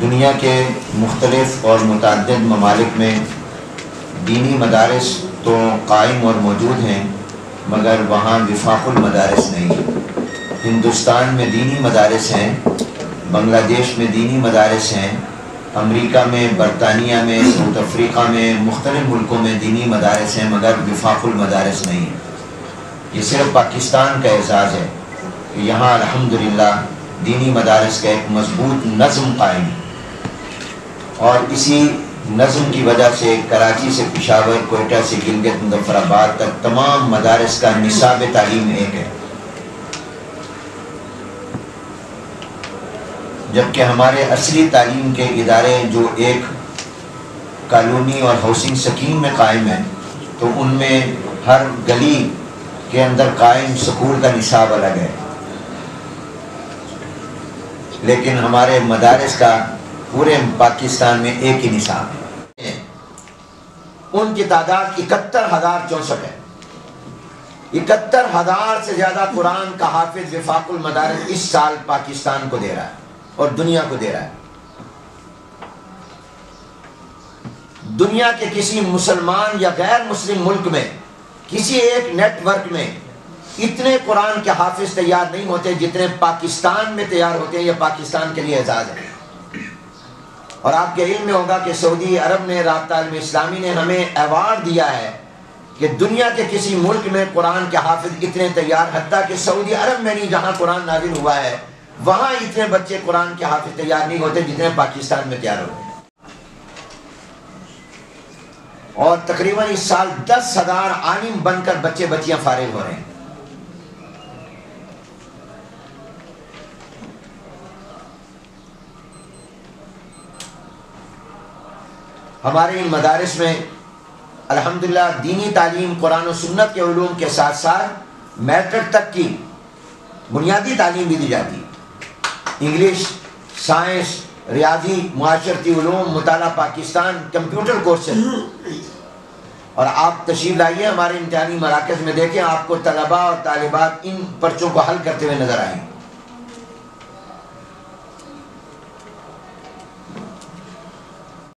دنیا کے مختلف اور متعدد ممالک میں دینی مدارس تو قائم اور موجود ہیں، مگر وہاں وفاق المدارس نہیں۔ ہندوستان میں دینی مدارس ہیں، بنگلہ دیش میں دینی مدارس ہیں، امریکہ میں، برطانیہ میں، ساؤتھ افریقہ میں، مختلف ملکوں میں دینی مدارس ہیں، مگر وفاق المدارس نہیں ہیں۔ یہ صرف پاکستان کا اعزاز ہے کہ یہاں الحمدللہ دینی مدارس کا ایک مضبوط نظم قائم ہے، اور اسی نظم کی وجہ سے کراچی سے پشاور، کوئٹہ سے گلگت مظفرآباد تک تمام مدارس کا نصاب تعلیم ایک ہے، جبکہ ہمارے اصلی تعلیم کے ادارے جو ایک کالونی اور ہاؤسنگ سکیم میں قائم ہیں، تو ان میں ہر گلی کے اندر قائم سکول کا نصاب الگ ہے، لیکن ہمارے مدارس کا پورے پاکستان میں ایک ہی نصاب ہے۔ ان کی تعداد 71,064 ہے۔ 71,000 سے زیادہ قرآن کا حافظ وفاق المدارس اس سال پاکستان کو دے رہا ہے اور دنیا کو دے رہا ہے۔ دنیا کے کسی مسلمان یا غیر مسلم ملک میں، کسی ایک نیٹ ورک میں اتنے قرآن کے حافظ تیار نہیں ہوتے جتنے پاکستان میں تیار ہوتے ہیں۔ یہ پاکستان کے لیے اعزاز ہے۔ اور آپ کے علم میں ہوگا کہ سعودی عرب نے، رابطہ عالم اسلامی نے ہمیں ایوارڈ دیا ہے کہ دنیا کے کسی ملک میں قرآن کے حافظ اتنے تیار، حتیٰ کہ سعودی عرب میں نہیں، جہاں قرآن نازل ہوا ہے، وہاں اتنے بچے قرآن کے حافظ تیار نہیں ہوتے جتنے پاکستان میں تیار ہوتے ہیں۔ اور تقریباً اس سال 10,000 عالم بن کر بچے بچیاں فارغ ہو رہے ہیں۔ ہمارے ان مدارس میں الحمدللہ دینی تعلیم، قرآن و سنت کے علوم کے ساتھ ساتھ میٹرک تک کی بنیادی تعلیم بھی دی جاتی ہے۔ انگلش، سائنس، ریاضی، معاشرتی علوم، مطالعہ پاکستان، کمپیوٹر کورسز۔ اور آپ تشریف لائیے ہمارے امتحانی مراکز میں، دیکھیں آپ کو طلباء اور طالبات ان پرچوں کو حل کرتے ہوئے نظر آئیں۔